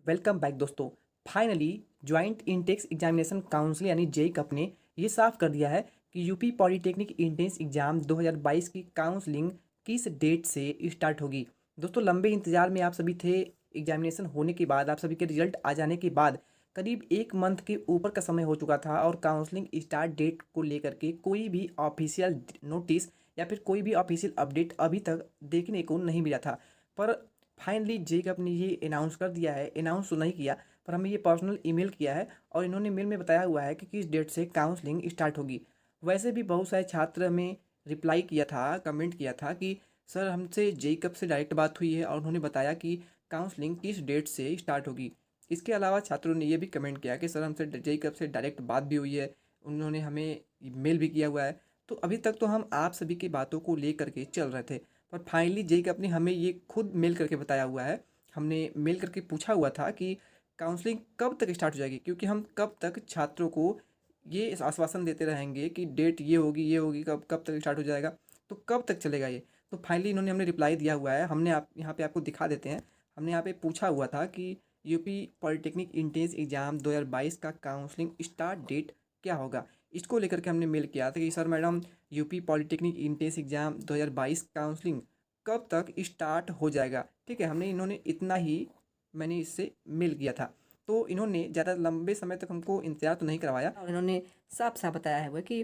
Welcome back दोस्तों। Finally joint Intex examination council यानी JEE ने ये साफ कर दिया है कि यूपी पॉलिटेक्निक इंट्रेंस एग्जाम 2022 की काउंसलिंग किस डेट से स्टार्ट होगी। दोस्तों लंबे इंतजार में आप सभी थे। एग्जामिनेशन होने के बाद आप सभी के रिजल्ट आ जाने के बाद करीब एक मंथ के ऊपर का समय हो चुका था और काउंसलिंग स्टार्ट डेट को लेकर के कोई भी ऑफिशियल नोटिस या फिर कोई भी ऑफिशियल अपडेट अभी तक देखने को नहीं मिला था। पर फाइनली जेकब ने ये अनाउंस कर दिया है। अनाउंस तो नहीं किया पर हमें ये पर्सनल ईमेल किया है और इन्होंने मेल में बताया हुआ है कि किस डेट से काउंसलिंग स्टार्ट होगी। वैसे भी बहुत सारे छात्र में रिप्लाई किया था, कमेंट किया था कि सर हमसे जेकब से डायरेक्ट बात हुई है और उन्होंने बताया कि काउंसलिंग किस डेट से स्टार्ट होगी। इसके अलावा छात्रों ने ये भी कमेंट किया कि सर हमसे जेकब से डायरेक्ट बात भी हुई है, उन्होंने हमें मेल भी किया हुआ है। तो अभी तक तो हम आप सभी की बातों को लेकर के चल रहे थे, पर फाइनली जेकब ने हमें ये खुद मेल करके बताया हुआ है। हमने मेल करके पूछा हुआ था कि काउंसलिंग कब तक स्टार्ट हो जाएगी, क्योंकि हम कब तक छात्रों को ये आश्वासन देते रहेंगे कि डेट ये होगी, कब कब तक स्टार्ट हो जाएगा, तो कब तक चलेगा ये। तो फाइनली इन्होंने हमें रिप्लाई दिया हुआ है। हमने आप यहाँ पे आपको दिखा देते हैं। हमने यहाँ पे पूछा हुआ था कि यूपी पॉलिटेक्निक इंट्रेंस एग्जाम 2022 का काउंसलिंग स्टार्ट डेट क्या होगा। इसको लेकर के हमने मेल किया था कि sir madam UP polytechnic entrance exam 2022 counselling कब तक स्टार्ट हो जाएगा। ठीक है, इन्होंने इतना ही मैंने इससे मेल किया था। तो इन्होंने ज़्यादा लंबे समय तक हमको इंतजार तो नहीं करवाया और इन्होंने साफ साफ बताया है वो कि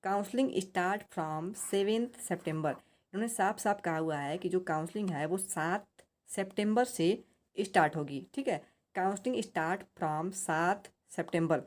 काउंसलिंग स्टार्ट फ्रॉम 7 सितंबर। इन्होंने साफ साफ कहा हुआ है कि जो काउंसलिंग है वो 7 सितंबर से स्टार्ट होगी। ठीक है, काउंसलिंग स्टार्ट फ्रॉम 7 सितंबर।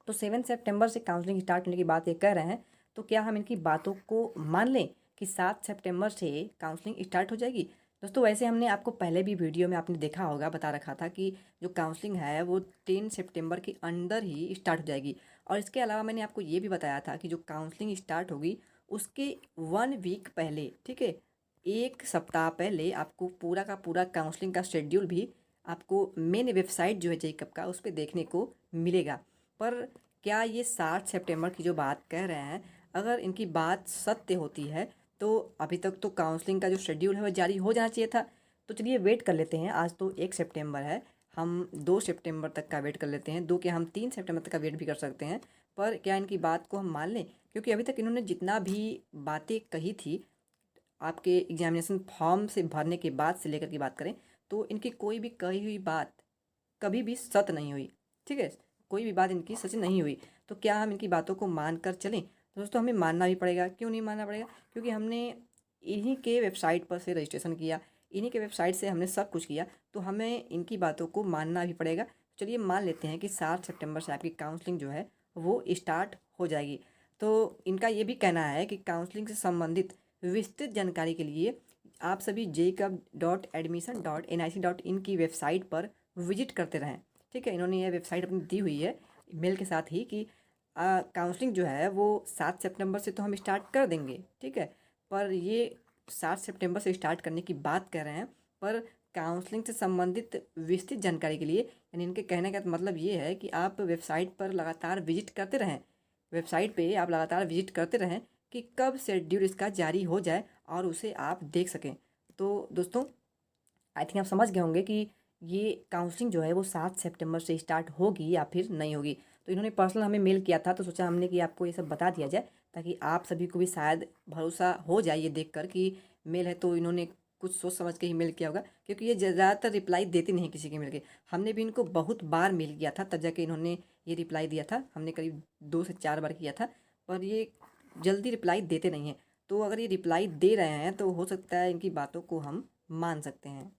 तो 7 सितंबर से काउंसलिंग स्टार्ट होने की बात ये कह रहे हैं, तो क्या हम इनकी बातों को मान लें कि 7 सितंबर से काउंसलिंग स्टार्ट हो जाएगी। दोस्तों वैसे हमने आपको पहले भी वीडियो में आपने देखा होगा, बता रखा था कि जो काउंसलिंग है वो 10 सितंबर के अंदर ही स्टार्ट हो जाएगी। और इसके अलावा मैंने आपको ये भी बताया था कि जो काउंसलिंग स्टार्ट होगी उसके 1 वीक पहले, ठीक है, एक सप्ताह पहले आपको पूरा का पूरा काउंसलिंग का शेड्यूल भी आपको मेन वेबसाइट जो है जेकब का उस पर देखने को मिलेगा। पर क्या ये 7 सितंबर की जो बात कह रहे हैं, अगर इनकी बात सत्य होती है तो अभी तक तो काउंसलिंग का जो शेड्यूल है वो जारी हो जाना चाहिए था। तो चलिए वेट कर लेते हैं। आज तो 1 सितंबर है, हम 2 सितंबर तक का वेट कर लेते हैं। दो क्या, हम 3 सितंबर तक का वेट भी कर सकते हैं। पर क्या इनकी बात को हम मान लें, क्योंकि अभी तक इन्होंने जितना भी बातें कही थी आपके एग्जामिनेशन फॉर्म से भरने के बाद से लेकर की बात करें तो इनकी कोई भी कही हुई बात कभी भी सत्य नहीं हुई। ठीक है, कोई भी बात इनकी सच नहीं हुई। तो क्या हम इनकी बातों को मान कर चलें? तो दोस्तों हमें मानना भी पड़ेगा। क्यों नहीं मानना पड़ेगा? क्योंकि हमने इन्हीं के वेबसाइट पर से रजिस्ट्रेशन किया, इन्हीं के वेबसाइट से हमने सब कुछ किया, तो हमें इनकी बातों को मानना भी पड़ेगा। चलिए मान लेते हैं कि 7 सितंबर से आपकी काउंसलिंग जो है वो स्टार्ट हो जाएगी। तो इनका ये भी कहना है कि काउंसलिंग से संबंधित विस्तृत जानकारी के लिए आप सभी jacobadmission.nic.in की वेबसाइट पर विजिट करते रहें। ठीक है, इन्होंने ये वेबसाइट अपनी दी हुई है मेल के साथ ही कि काउंसलिंग जो है वो 7 सितंबर से तो हम स्टार्ट कर देंगे। ठीक है, पर ये 7 सितंबर से स्टार्ट करने की बात कर रहे हैं, पर काउंसलिंग से संबंधित विस्तृत जानकारी के लिए, यानी इनके कहने का मतलब ये है कि आप वेबसाइट पर लगातार विजिट करते रहें। वेबसाइट पे आप लगातार विजिट करते रहें कि कब शेड्यूल इसका जारी हो जाए और उसे आप देख सकें। तो दोस्तों आई थिंक आप समझ गए होंगे कि ये काउंसलिंग जो है वो 7 सितंबर से स्टार्ट होगी या फिर नहीं होगी। तो इन्होंने पर्सनल हमें मेल किया था, तो सोचा हमने कि आपको ये सब बता दिया जाए ताकि आप सभी को भी शायद भरोसा हो जाए ये देखकर कि मेल है तो इन्होंने कुछ सोच समझ के ही मेल किया होगा, क्योंकि ये ज़्यादातर रिप्लाई देते नहीं किसी के मेल के। हमने भी इनको बहुत बार मेल किया था तब जाके इन्होंने ये रिप्लाई दिया था। हमने करीब 2 से 4 बार किया था, पर ये जल्दी रिप्लाई देते नहीं हैं। तो अगर ये रिप्लाई दे रहे हैं तो हो सकता है इनकी बातों को हम मान सकते हैं।